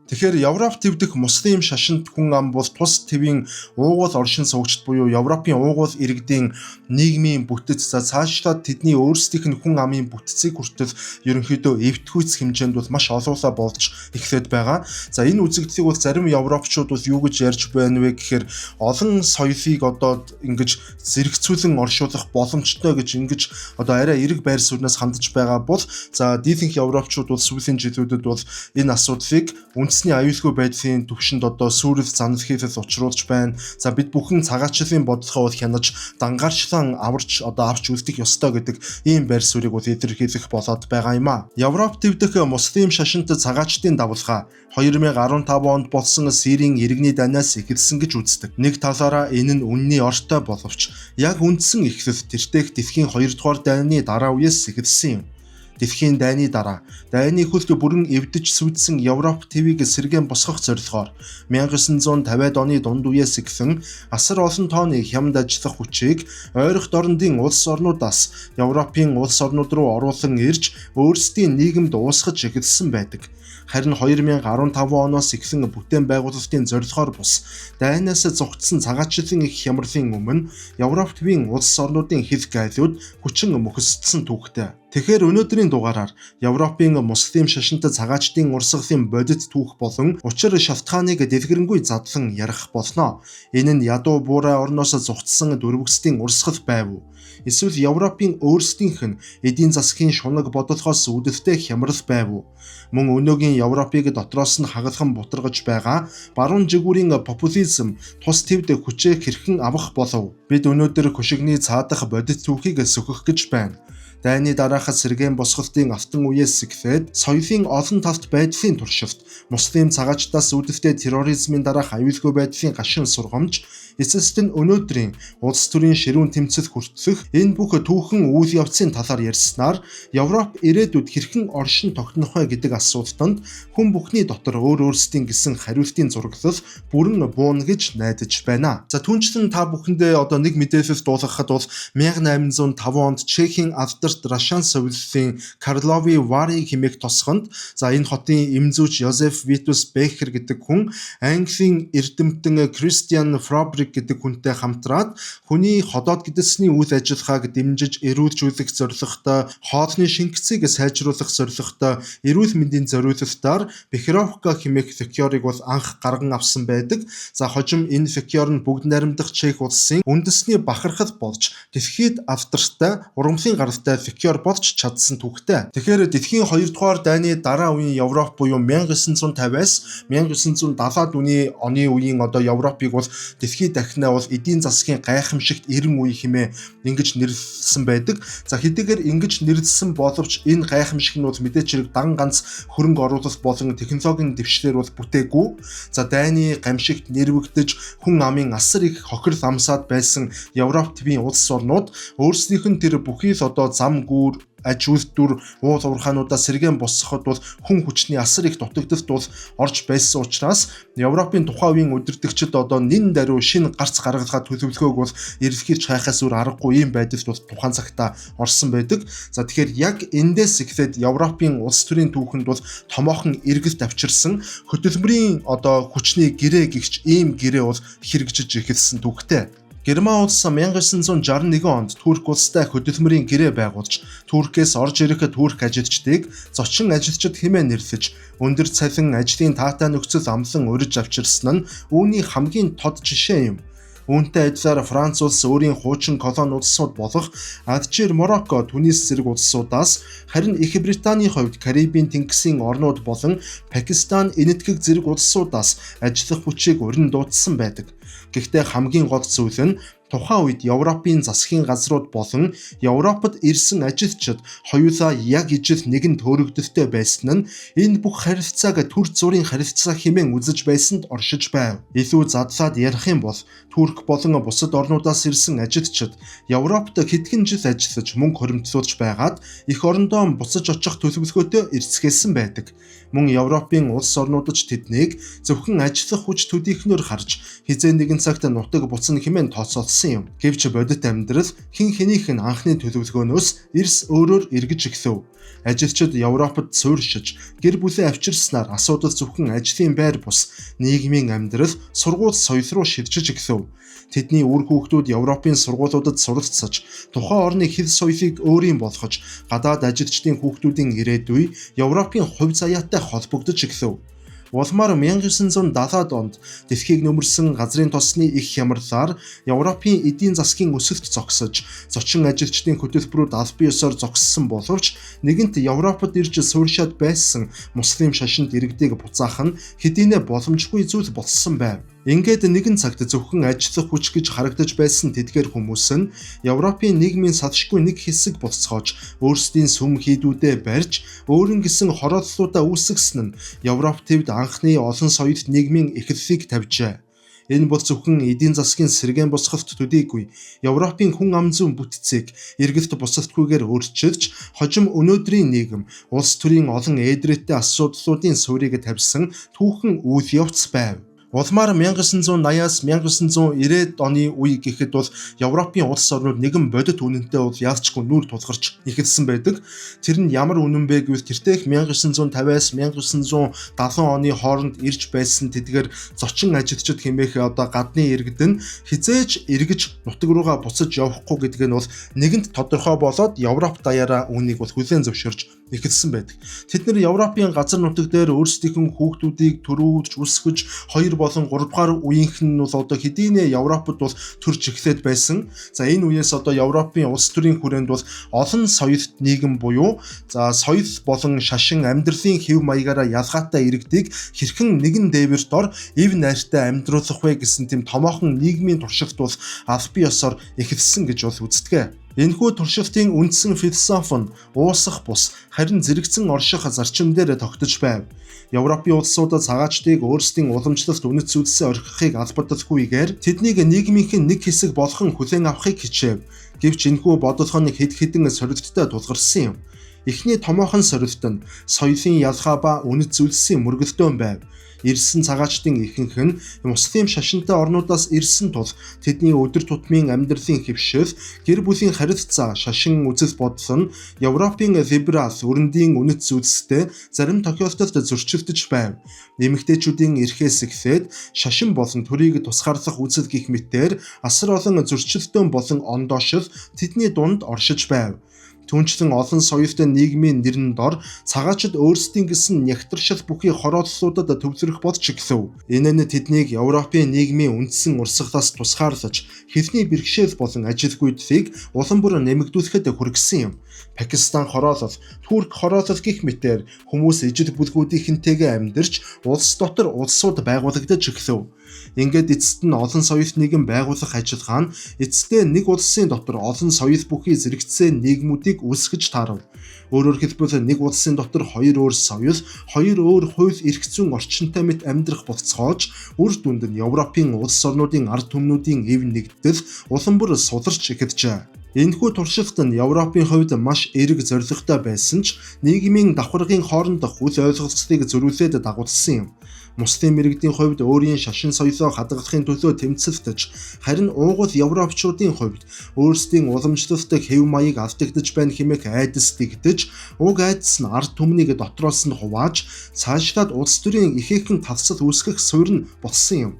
Тэгэхээр Европ төв дэх муслим шашинт хүн ам бол тус твийн уугуул оршин суугчд буюу Европын уугуул иргэдийн нийгмийн бүтэц цаашлаад тэдний өөрсдийнх нь хүн амын бүтцийг хүртэл ерөнхийдөө эвтгүйц хэмжээнд бол маш олоолаа болж эхлээд байгаа. За энэ үзэгдлийг бол зарим европчууд бол юу гэж ярьж байна вэ гэхээр олон соёлыг одоо ингэж зэрэгцүүлэн оршуулах боломжтой гэж ингэж одоо арай эрэг байр сууриас хандж байгаа бол за дийлэнх европчууд бол сүүлийн жилүүдэд бол энэ асуудлыг үндэсний аюулгүй байдлын түвшинд одоо сүрэл занал хийхээс учруулж байна. За бид бүхэн цагаачлалын бодлогоо бол хянаж дангаарчлан авч үлдэх ёстой гэдэг ийм байр суурийг бол илэрхийлэх болоод байгаа юм а. Европ төв дэх муслим шашинт цагаачдын давлгаа 2015 онд болсон Сирийн иргэний данаас эхэлсэн гэж үздэг. Нэг талаараа энэ нь үнний ортой боловч яг үндсэн эхлэл тэртех дэлхийн 2 дугаар дайны дараа үеэс эхэлсэн юм. Дэлхийн дайны дараа дайны хөлт бүрэн эвдэж сүдсэн Европ твийг сэргээн босгох зорилгоор 1950-ад оны дунд үеэс эхлэн асар олон тооны хямд ажиллах хүчийг ойрох дорндын улс орнуудаас Европын улс орнууд руу оруулан ирж өөрсдийн нийгэмд уусгаж эхэлсэн байдаг. Харин 2015 оноос эхлэн бүтээн байгуулалтын зорилгоор бус дайнаас зугтсан цагаачлалын их хямралын өмнө Европ твийн улс орнуудын хил гайлууд хүчин мөхсдсөн түүхтэй. Тэгэхээр өнөөдрийн дугаараар Европын муслим шашинт цагаачдын урсгалын бодит түүх болон учир шалтгааныг дэлгэрэнгүй задлан ярих болно. Энэ нь ядуу буурай орноос зугтсан дөрвөсдийн урсгал байв уу? Эсвэл Европын өөрсдийнх нь эдийн засгийн шунаг бодлогоос үүдэлтэй хямрал байв уу? Мөн өнөөгийн Европыг дотроос нь хагалхан бутаргаж байгаа баруун жигүүрийн популизм тус твд хүчээ хэрхэн авах болов? Бид өнөөдөр хөшигний цаадах бодит түүхийг сөхөх гэж байна. Дайны дараахад сэргээн босголтын автан үеэс эхлээд соёлын олон талт байдлын туршилт, муслим цагаачдаас үүдэлтэй терроризмын дараах аюулгүй байдлын гашин сургамж, эцэст нь өнөөдрийн улс төрийн ширүүн тэмцэл хүртэлх энэ бүх түүхэн үйл явцын талаар ярьснаар Европ ирээдүйд хэрхэн оршин тогтнох вэ гэдэг асуултанд хүн бүхний дотор өөрсдийн гэсэн хариултын зураглал бүрэн буuna гэж найдаж байна. За түүнчлэн та бүхэндээ одоо нэг мэдээлэл дуулгахад бол 1805 онд Чехийн алдарт Рашан совиллын Карловы Вари хэмээх тосгонд за энэ хотын эмзүүч Йозеф Витус Бехер гэдэг хүн Английн эрдэмтэн Кристиан Фробрик гэдэг хүнтэй хамтраад хүний ходоод гэдэсний үйл ажиллагааг дэмжиж эрүүлжүүлэх зорилготой, хоолны шингэцийг сайжруулах зорилготой, эрүүл мэндийн зориулалтаар Бехеровка хэмээх фекёрыг бол анх гарган авсан байдаг. За хожим энэ фекёр нь бүгд найрамдах Чех улсын үндэсний бахархал болж дэлхийд алдартай урамлын гаралтай фекёр болж чадсан түүхтэй. Тэгэхээр дэлхийн 2 дугаар дайны дараа үеийн Европ буюу 1950-аас 1970-ад оны үеийн одоо Европыг бол дэлхийд дахинаа бол эдийн засгийн гайхамшигт 90 үе хэмээн ингэж нэрлсэн байдаг. За хэдийгээр ингэж нэрлсэн боловч энэ гайхамшиг нь бол мэдээч хэрэг дан ганц хөрөнгө оруулалт болон технологийн дэвшлэр бол бүтээгүй. За дайны гамшигт нэрвэгдэж хүн амын асар их хохирол амсаад байсан Европ твийн улс орнууд өөрсдийнх нь тэр бүхий л одоо зам гүүр аж үйлдвэр уул уурхаануудаа сэргээн босгоход бол хүн хүчний асар их дутагдалт бол орж байсан учраас Европын тухайн үеийн удирдагчид одоо нэн даруй шинэ гарц гаргалгаа төлөвлөгөөг бол эрэлхийлж хайхаас өөр аргагүй юм байдалд бол тухайн цагта орсон байдаг. За тэгэхээр яг эндээс эхлээд Европын улс төрийн түүхэнд бол томоохон эргэлт авчирсан хөдөлмөрийн одоо хүчний гэрээ гихч ийм гэрээ бол хэрэгжиж эхэлсэн түүхтэй. Герман улс 1961 онд Турк улстай хөдөлмөрийн гэрээ байгуулж Туркээс орж ирэх турк ажилчдыг зочин ажилчид хэмээн нэрлэж өндөр цалин ажлын таатай нөхцөл амлан урьж авчирсан нь үүний хамгийн тод жишээ юм. Үүнтэй адилаар Франц улс өөрийн хуучин колони улсууд болох Алжир, Марокко, Тунис зэрэг улсуудаас харин Их Британий хувьд Карибын тэнгисийн орнууд болон Пакистан, Энэтхэг зэрэг улсуудаас ажиллах хүчийг урин дуудсан байдаг. Гэхдээ хамгийн гол зүйл нь тухайн үед Европын засгийн газрууд болон Европод ирсэн ажилчид хоёулаа яг ижил нэгэн төөрөгдөлтэй байсан нь энэ бүх харилцааг төр зургийн харилцаа хэмээн үзэж байсанд оршиж байв. Илүү задлаад ярих юм бол Турк болон бусад орнуудаас ирсэн ажилчид Европт хэдхэн жил ажиллаж мөнгө хуримтлуулж байгаад эх орондоо буцаж очих төлөвлөгөөтэй эрсгэлсэн байдаг. Мөн Европын улс орнуудад ч тэднийг зөвхөн ажиллах хүч төдийхнөр харж хизээ нэгэн цагт нутаг буцна хэмээн тооцоолсон юм. Гэвч бодит амьдрал хэн хэнийх нь анхны төлөвлөгөөнөөс эрс өөрөөр эргэж эхлэв. Ажилчид Европод суурьшиж гэр бүлээ авчирснаар асуудал зөвхөн ажлын байр бус нийгмийн амьдрал, сургууль соёл руу шилжиж эхлэв. Тэдний үр хүүхдүүд Европын сургуулиудад суралцсаж, тухайн орны хэл соёлыг өөрийн болгож, гадаад ажилчдын хүүхдүүдийн ирээдүй Европын хувь заяатай холбогдож эхлэв. Улмаар 1970-ад онд дэлхийг нөмөрсөн газрын тосны их хямралаар Европын эдийн засгийн өсөлт зогсож, зочин ажилчдын хөтөлбөрүүд аль биесээр зогссон боловч нэгэнт Европод ирж суурьшаад байсан муслим шашинд иргэдэг буцаах нь хэдийнэ боломжгүй зүйл болсон байв. Ингээд нэгэн цагт зөвхөн ажиллах хүч гэж харагдаж байсан тэдгээр хүмүүс нь Европын нийгмийн салшгүй нэг хэсэг болцоож өөрсдийн сүм хийдүүдэд барьж өөрөн гисэн хорооллуудаа үүсгэсэн нь Европ төвд анхны олон соёлт нийгмийн эхлэлийг тавьжээ. Энэ бол зөвхөн эдийн засгийн сэргээн босголт төдийгүй Европын хүн ам зүйн бүтцийг эргэлт босолтгүйгээр өөрчилж хожим өнөөдрийн нийгэм улс төрийн олон ээдрэттэй асуудлуудын суурийг тавьсан түүхэн үйл явц байв. Улмаар 1980-аас 1990-ад оны үе гэхэд бол Европын улс орнууд нэгэн бодит үнэнтэй бол яалчгүй нүүр тулгарч эхэлсэн байдаг. Тэр нь ямар үнэн бэ гэвэл тэртех 1950-аас 1970 оны хооронд ирж байсан тэдгээр зочин ажилчид хэмээх одоо гадны иргэд нь хизээж эргэж нутаг руугаа буцаж явахгүй гэдэг нь бол нэгэнт тодорхой болоод Европ даяараа үүнийг бол хүлээн зөвшөөрж эхэлсэн байдаг. Тэд нэр Европын газар нутаг дээр өөрсдийнх нь хүүхдүүдийг төрүүлж өсгөж 2 болон 3 дугаар үеийнх нь бол одоо хэдийнэ Европод бол төрж эхлээд байсан. За энэ үеэс одоо Европын улс төрийн хүрээнд бол олон соёлт нийгэм буюу за соёл болон шашин амьдралын хэв маягаараа ялгаатай иргэдийг хэрхэн нэгэн дээвэр дор эв найртай амьдруулах вэ гэсэн тийм томоохон нийгмийн туршилт бол аль бие ёсоор эхэлсэн гэж бол үздэг. Энэхүү туршилтын үндсэн философи нь уусах бус харин зэрэгцэн орших зарчим дээр тогтож байв. Европын улсуудад цагаачдыг өөрсдийн уламжлалт үнэт зүйлсээ орхихыг албадалгүйгээр тэднийг нийгмийнхэн нэг хэсэг болгон хүлээн авахыг хичээв. Гэвч энэхүү бодлогооны хэд хэдэн сорилттой тулгарсан юм. Эхний томоохон сорилт нь соёлын ялгаа ба үнэт зүйлсийн мөргөлдөөн байв. Ирсэн цагаачдын ихэнх нь муслим шашинтай орнуудаас ирсэн тул тэдний өдөр тутмын амьдралын хэвшил, гэр бүлийн харилцаа, шашин үзэл бодол нь Европын либерал өрөндийн үнэт зүйлстэй зарим тохиолдолд зөрчилдөж байв. Эмэгтэйчүүдийн эрхээс эхлээд шашин болон төрийг тусгаарлах үзэл гэх мэтээр асар олон зөрчилдөөн болон ондоошил тэдний дунд оршиж байв. Түүнчлэн олон соёлтой нийгмийн нэрэн дор цагаачид өөрсдийн гэсэн нягтршил бүхий хорооллуудад төвлөрөх болж эхлэв. Энэ нь тэднийг Европын нийгмийн үндсэн урсгалаас тусгаарлаж хэлний бэрхшээл болон ажилгүйдлийг улам бүр нэмэгдүүлэхэд хүргэсэн юм. Пакистан хороолол, Турк хороолол гэх мэтээр хүмүүс ижил бүлгүүдийнхэнтэйгээ амьдарч улс дотор улсууд байгуулагдаж эхлэв. Ингээд эцэст нь олон соёлт нийгэм байгуулах ажиллагаа нь эцэстээ нэг улсын дотор олон соёл бүхий зэрэгцсэн нийгмүүдийг үүсгэж таарав. Өөрөөр хэлбэл нэг улсын дотор хоёр өөр соёл, хоёр өөр хууль эрх зүйн орчинтой мэт амьдрах болцоож, үр дүнд нь Европын улс орнуудын ард түмнүүдийн эв нэгдэл улам бүр суларч эхэлжээ. Энэхүү туршилт нь Европын хувьд маш эерэг зорилготой байсан ч нийгмийн давхаргын хоорондох үл ойлголцлыг зөрүүлээд дагуулсан юм. Муслим иргэдийн хувьд өөрийн шашин соёлоо хадгалахын төлөө тэмцэлдэж, харин уугуул европчуудын хувьд өөрсдийн уламжлалт хэв маяг алдагдаж байна хэмээх айдас дэгдэж, уг айдас нь ард түмнийг дотроос нь хувааж, цаашлаад улс төрийн ихээхэн тавцал үүсгэх суурь нь болсон юм.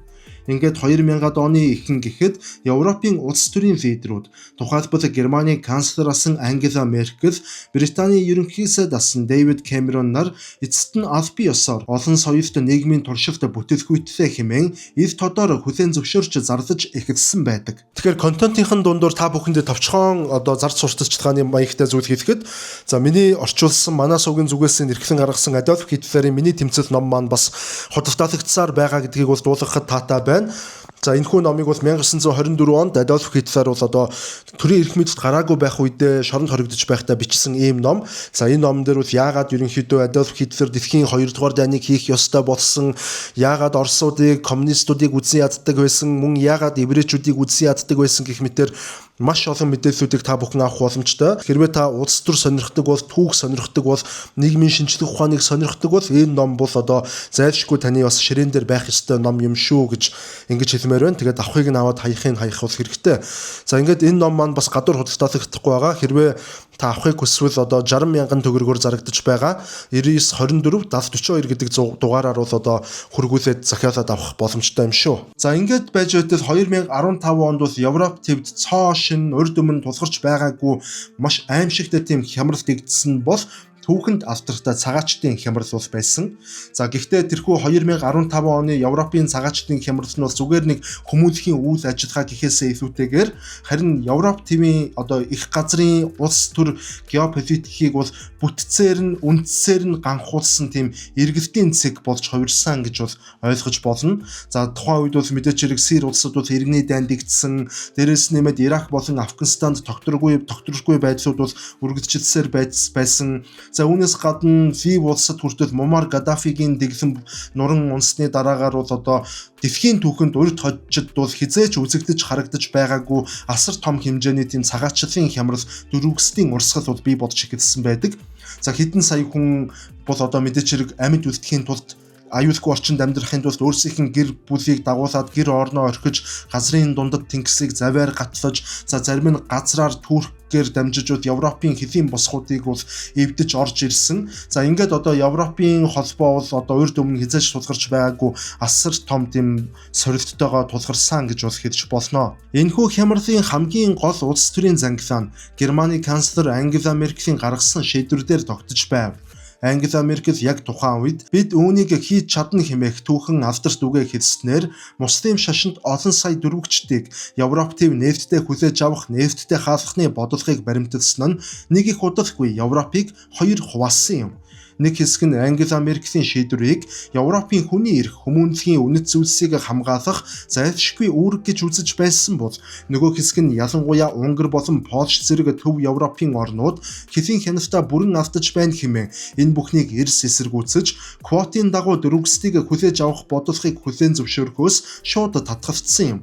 Ингээд 2000-ад оны ихэнх гэхэд Европын улс төрийн лидерүүд, тухайлбал Германы канцлер асан Ангела Меркель, Британий ерөнхий сайд асан Дэвид Кэмерон нар эцэст нь аль бие ёсоор олон соёлт нийгмийн туршилт бүтэлгүйтлээ хэмээн ил тодоор хүлээн зөвшөөрч зарлаж эхэлсэн байдаг. Тэгэхээр контентын дундуур та бүхэндээ товчхон одоо зарц сурталчилгааны маягтай зүйл хэлэхэд за миний орчуулсан манай суугийн зүгээс нэрхлэн гаргасан Адольф Гитлерийн миний тэмцэл ном маань бас худалдаалагдсаар байгаа гэдгийг бол дуулгахад таатай байна. За энэхүү номыг бол 1924 онд Адольф Гитлер бол одоо төрийн эрх мэдэлд гараагүй байх үедээ шоронд хоригдож байхдаа бичсэн ийм ном. За энэ номон дээр бол яагаад ерөнхийдөө Адольф Гитлер дэлхийн 2 дугаар дайныг хийх ёстой болсон, яагаад орсуудыг, коммунистуудыг үзэн яддаг байсан, мөн яагаад еврейчүүдийг үзэн яддаг байсан гэх мэтэр маш олон мэдээллүүдийг та бүхэн авах боломжтой. Хэрвээ та улс төр сонирхдаг бол, түүх сонирхдаг бол, нийгмийн шинжлэх ухааныг сонирхдаг бол энэ ном бол одоо зайлшгүй таны бас ширээн дээр байх ёстой ном юм шүү гэж ингэж хэлмээр байна. Тэгээд авахыг нь аваад хаях бол хэрэгтэй. За ингээд энэ ном маань бас гадуур худалдаалагдахгүй байгаа. Хэрвээ та авахыг хүсвэл одоо 60,000 төгрөгөөр зарагдаж байгаа 9924 7042 гэдэг дугаараар бол одоо хургуулээд захиалаад авах боломжтой юм шүү. За ингээд байж байтал 2015 онд бол Европ төвд цоо шин урд өмнө тулгарч байгаагүй маш аимшигтай тийм хямрал дэгдсэн бол түүхэнд алдартай цагаачдын хямрал бол байсан. За гэхдээ тэрхүү 2015 оны Европын цагаачдын хямрал нь бол зүгээр нэг хүмүүнлэгийн үйл ажиллагаа гэхээсээ илүүтэйгээр харин Европ төвийн одоо их газрын улс төр геополитикийг бол бүтцээр нь үндсээр нь ганхуулсан тийм эргэлтийн цэг болж хувирсан гэж бол ойлгож болно. За тухайн үед бол мэдээж хэрэг Сир улсад бол иргэний дайнд дэгдсэн, дээрээс нэмээд Ирак болон Афганистанд докторгүй байдлууд бол үргэлжилсээр байсан. За үүнээс гадна Лив улсад хүртэл Муаммар Гаддафигийн дэглэм нуран унсны дараагаар бол одоо дэлхийн түүхэнд урд хожид бол хизээч үзэгдэж харагдаж байгаагүй асар том хэмжээний тийм цагаачлалын хямрал дөрвөсдийн урсгал бол бий болж эхэлсэн байдаг. За хэдэн сая хүн бол одоо мэдээж хэрэг амьд үлдэхийн тулд аюулгүй орчинд амьдрахын тулд өөрсдийнх нь гэр бүлийг дагуулад гэр орноо орхиж газрын дундад тэнгисийг заваар гатлаж за зарим нь газраар түүхгээр дамжиж Европын хэлийн босгуудыг бол эвдэж орж ирсэн. За ингээд одоо Европын холбоо бол одоо урд өмнө хязгаарч тулгарч байгаагүй асар том тийм сорилттойгоо тулгарсан гэж бол хэлж болно. Энэхүү хямралын хамгийн гол улс төрийн зангилаа нь Германы канцлер Ангела Меркелийн гаргасан шийдвэрээр тогтож байв. Ангела Меркель яг тухайн үед бид үүнийг хийж чадна хэмээх түүхэн алдарт үгээ хэлснээр муслим шашинд олон сая дөрвөгчдийг Европ төв нефттэй хүлээж авах нефттэй хаалгахны бодлогыг баримталсан нь нэг их удалгүй Европыг хоёр хуваасан юм. Нэг хэсэг нь Ангела Меркелийн шийдвэрийг Европын хүний эрх, хүмүүнлэгийн үнэт зүйлсийг хамгаалах зайлшгүй үүрэг гэж үзэж байсан бол нөгөө хэсэг нь ялангуяа Унгар болон Польш зэрэг төв Европын орнууд хэлийн хяналтаа бүрэн алдаж байна хэмээн энэ бүхнийг эрс эсэргүүцэж квотын дагуу дөрвөсдгийг хүлээж авах бодлогыг хүлээн зөвшөөрөхөөс шууд татгалцсан юм.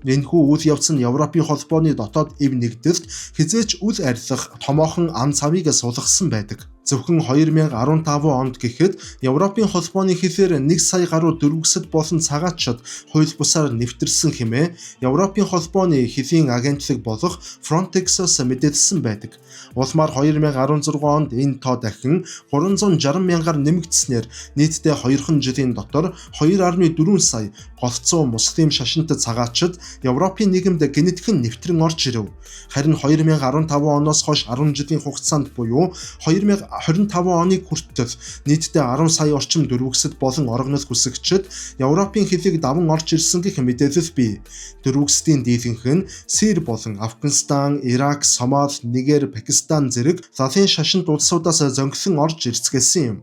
Энэхүү үйл явц нь Европын холбооны дотоод эв нэгдэлд хизээч үл арилах томоохон ан цавыг сулгасан байдаг. Зөвхөн 2015 онд гэхэд Европын холбооны хэлээр 1 сая гаруй дөрвөсөд болон цагаатчид хууль бусаар нэвтэрсэн хэмээн Европын холбооны хэлийн агентлаг болох Frontex-аас мэдээлсэн байдаг. Улмаар 2016 онд энэ тоо дахин 360,000-аар нэмэгдснээр нийтдээ 2 жилийн дотор 2.4 сая голцоо муслим шашинтай цагаатчид Европын нийгэмд генетикэн нэвтрэн орж ирэв. Харин 2015 оноос хойш 10 жилийн хугацаанд буюу 2025 оныг хүртэл нийтдээ 10 сая орчим дөрвөсөд болон орогнол хүсэгчид Европын хэлийг даван орж ирсэн гэх мэдээлэл бий. Дөрвөсдийн дийлэнх нь Сир болон Афганистан, Ирак, Сомали, Нигер, Пакистан зэрэг лалын шашинт улсуудаас зөнгөлөн орж ирцгээсэн юм.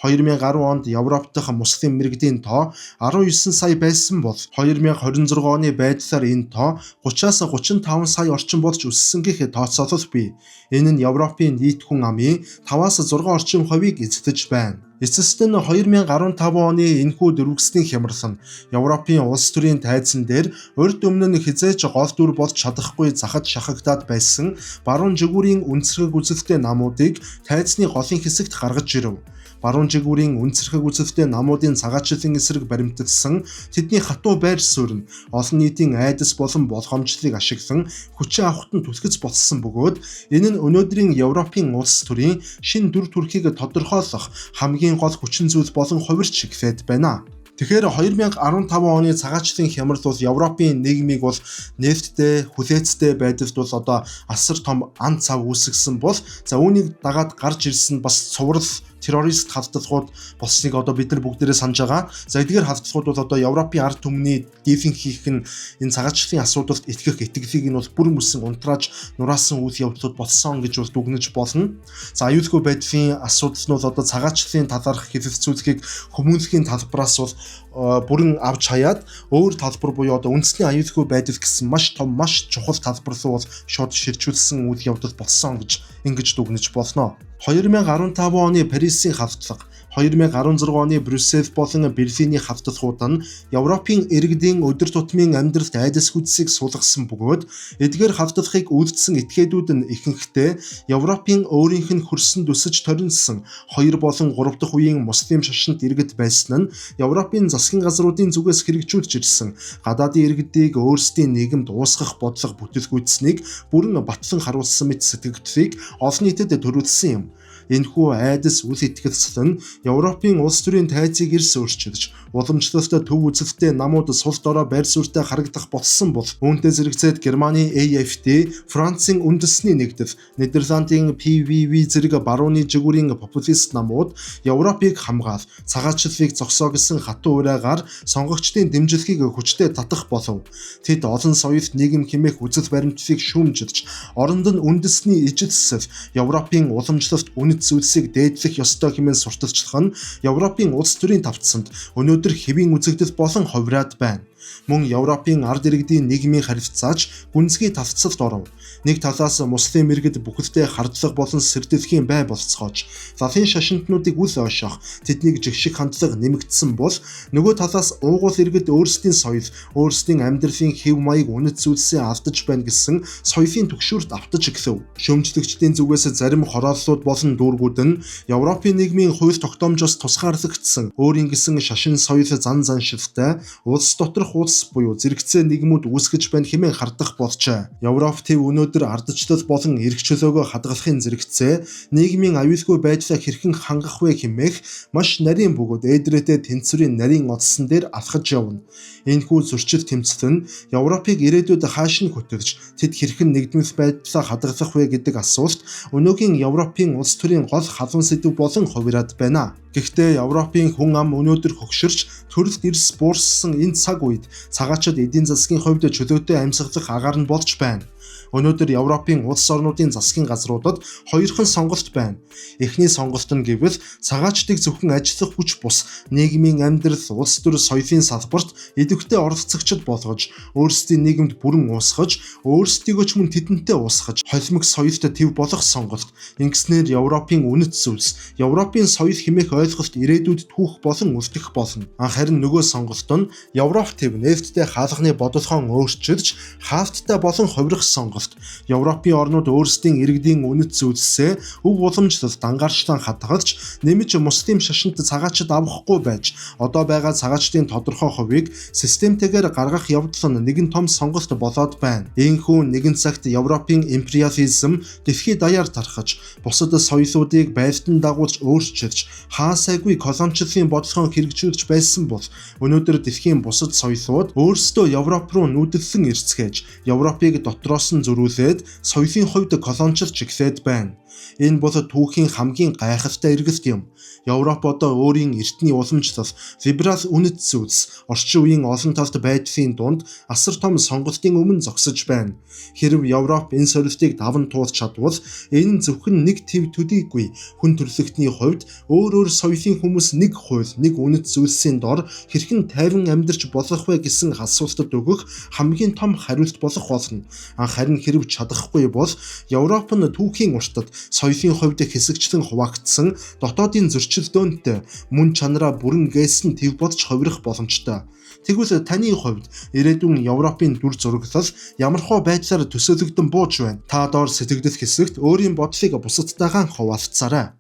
2010 онд Европ дахь муслим мэргэдийн тоо 19 сая байсан бол 2026 оны байдлаар энэ тоо 30-аас 35 сая орчим болж өссөн гэх тооцоолол бий. Энэ нь Европын нийт хүн амын 5-аас 6 орчим хувийг эзэлж байна. Эцэст нь 2015 оны энэхүү дөрвөсдийн хямрал нь Европын улс төрийн тайзан дээр урд өмнө нь хизээч гол дүр болж чадахгүй захад шахагдаад байсан баруун жигүүрийн үнцэрхэг үзэлтэй намуудыг тайзны голын хэсэгт гаргаж ирэв. Баруун жигүүрийн үнцэрхэг үзэлтэй намуудын цагаачлалын эсрэг баримталсан тэдний хатуу байр суурь нь олон нийтийн айдас болон болгоомжлыг ашиглан хүчээ авахт нь түлхэц болсон бөгөөд энэ нь өнөөдрийн Европын улс төрийн шин дүр төрхийг тодорхойлох хамгийн гол хүчин зүйл болон хувирч эхлээд байна. Тэгэхээр 2015 оны цагаачлалын хямрал бол Европын нийгмийг бол нефттэй, хүлээцтэй байдалд бол одоо асар том ан цав үүсгэсэн бол за үүнийг дагаад гарч ирсэн бас цуврал террорист халдлагууд болсныг одоо бид нар бүгдээрээ санаж байгаа. За эдгээр халдлагууд бол одоо Европын ард түмний дефин хийх нь энэ цагаачлалын асуудалд итгэх итгэлийг нь бол бүр мөсөн унтрааж нураасан үйл явдлууд болсон гэж бол дүгнэж болно. За аюулгүй байдлын асуудал нь бол одоо цагаачлалын талаарх хэлэлцүүлэхийг хүмүүнлэгийн талбараас бол бүрэн авч хаяад өөр талбар буюу одоо үндэсний аюулгүй байдал гэсэн маш том маш чухал талбар руу бол шууд ширжүүлсэн үйл явдал болсон гэж ингэж дүгнэж болно. 2015 оны Парисын халдлага 2016 оны Брюссел болон Берлиний хавталхууд нь Европын иргэдийн өдөр тутмын амьдралд айдас хүчсийг суулгасан бөгөөд эдгээр хавталхыг үлдсэн этгээдүүд нь ихэнхдээ Европын өөрийнх нь хөрсөн дүсэж торинсон 2 болон 3 дахь үеийн муслим шашинт иргэд байсан нь Европын засгийн газруудын зүгээс хэрэгжүүлж ирсэн гадаадын иргэдийг өөрсдийн нийгэмд уусгах бодлого бүтэлгүйцсэнийг бүрэн батлан харуулсан мэт сэтгэгдлийг олон нийтэд төрүүлсэн юм. Энэхүү айдас үл итгэцэл нь Европын улс төрийн тайзыг эрс өөрчилж, уламжлалт төв үзэлтэй намууд сул дорой байр суурьтай харагдах болсон бол үүнтэй зэрэгцээд Германы AfD, Францын үндэсний нэгдэл, Нидерландын PVV зэрэг барууны жигүүрийн популист намууд Европыг хамгаал, цагаачлалыг зогсоо гэсэн хатуу урайгаар сонгогчдын дэмжлэгийг хүчтэй татах болов. Тэд олон соёлт нийгэм хэмээх үзэл баримтлалыг шүүмжилж, оронд нь үндэсний ижилсэл, Европын уламжлалт зүйлсийг дээдлэх ёстой хэмээн сурталчлах нь Европын улс төрийн тавцсанд өнөөдөр хэвийн үзэгдэл болон ховраад байна. Мөн Европын ард иргэдийн нийгмийн харилцаач гүнзгий тавцалд оров. Нэг талаас муслим иргэд бүхэлдээ хардлага болон сэрдэхийн бай болцгоож, латын шашинтнуудыг үл ойшоох, тэднийг жигших хандлага нэмэгдсэн бол нөгөө талаас уугуул иргэд өөрсдийн соёл, өөрсдийн амьдралын хэв маяг үнэт зүйлсээ алдаж байна гэсэн соёлын түгшүүрт автаж эхлэв. Шүүмжлэгчдийн зүгээс зарим хорооллууд болон дүүргүүд нь Европын нийгмийн хууль тогтоомжоос тусгаарлагдсан өөрийн гэсэн шашин соёл зан заншилтай улс доторх улс буюу зэрэгцээ нийгмүүд үүсгэж байна хэмээн хардах болжээ. Европ төв өнөөдөр ардчлал болон эрх чөлөөгөө хадгалахын зэрэгцээ нийгмийн аюулгүй байдлаа хэрхэн хангах вэ хэмээх маш нарийн бөгөөд ээдрээдээ тэнцвэрийн нарийн одсон дээр алхаж явна. Энэхүү зөрчил тэмцэл нь Европыг ирээдүйд хааш нь хөтөлж тэд хэрхэн нэгдмэл байдлаа хадгалах вэ гэдэг асуулт өнөөгийн Европын улс төрийн гол халуун сэдэв болон хувираад байна. Гэхдээ Европын хүн ам өнөөдөр хөгшөрч төрөлт эрс буурсан энэ цаг үед цагаачид эдийн засгийн хувьд чөлөөтэй амьсгалах агаар нь болж байна. Өнөөдөр Европын улс орнуудын засгийн газруудад хоёрхан сонголт байна. Эхний сонголт нь гэвэл цагаачдыг зөвхөн ажиллах хүч бус нийгмийн амьдрал, улс төр, соёлын салбарт идэвхтэй оролцогчд болгож, өөрсдийн нийгэмд бүрэн уусгаж, өөрсдийгөө ч мөн тэдэнтэй уусгаж, холимог соёлт төв болох сонголт. Ингэснээр Европын үнэт зүйлс, Европын соёл хэмээх ойлголт ирээдүйд түүх болон үлдэх болно. Харин нөгөө сонголт нь Европ төв нээлттэй хаалганы бодлогоо өөрчилж, хаалттай болон хувирах сонголт. Европын орнууд өөрсдийн иргэдийн үнэт зүйлсээ өв уламжлалт ангаарчлан хадгалж, нэмж муслим шашинт цагаачид авахгүй байж, одоо байгаа цагаачдын тодорхой хувийг системтэйгээр гаргах явдал нь нэгэн том сонголт болоод байна. Ийхүү нэгэн цагт Европын империализм дэлхийд даяар тархаж, бусад соёлуудыг байлдан дагуулж өөрчилж, хаасайгүй колоничлалын бодлогоо хэрэгжүүлж байсан бол өнөөдөр дэлхийн бусад соёлууд өөрсдөө Европ руу нүүдэллэн ирцгээж, Европыг дотроос нь зөрүүлээд соёлын хувьд колоничлж эхлээд байна. Энэ бол түүхийн хамгийн гайхалтай эргэлт юм. Европ одоо өөрийн эртний уламжлал, либерал үнэт зүйлс, орчин үеийн олон талт байдлын дунд асар том сонголтын өмнө зогсож байна. Хэрв Европ энэ сорилтыг даван туулж чадвал энэ нь зөвхөн нэг төв төдийгүй хүн төрөлхтний хувьд өөр соёлын хүмүүс нэг хууль, нэг үнэт зүйлсийн дор хэрхэн тайван амьдарч болох вэ гэсэн асуултад өгөх хамгийн том хариулт болох болно. Харин хэрв чадахгүй бол Европ нь түүхийн уртад соёлын хувьд хэсэгчлэн хуваагдсан дотоодын зөрчилдөөнтэй мөн чанараа бүрэн гээсэн төв бодж хувирах боломжтой. Тэгвэл таны хувьд ирээдүйн Европын дүр зураглал ямархуу байдлаар төсөөлөгдөн бууж байна? Та доор сэтгэгдэл хэсэгт өөрийн бодлыг бусадтайгаа хуваалцаарай.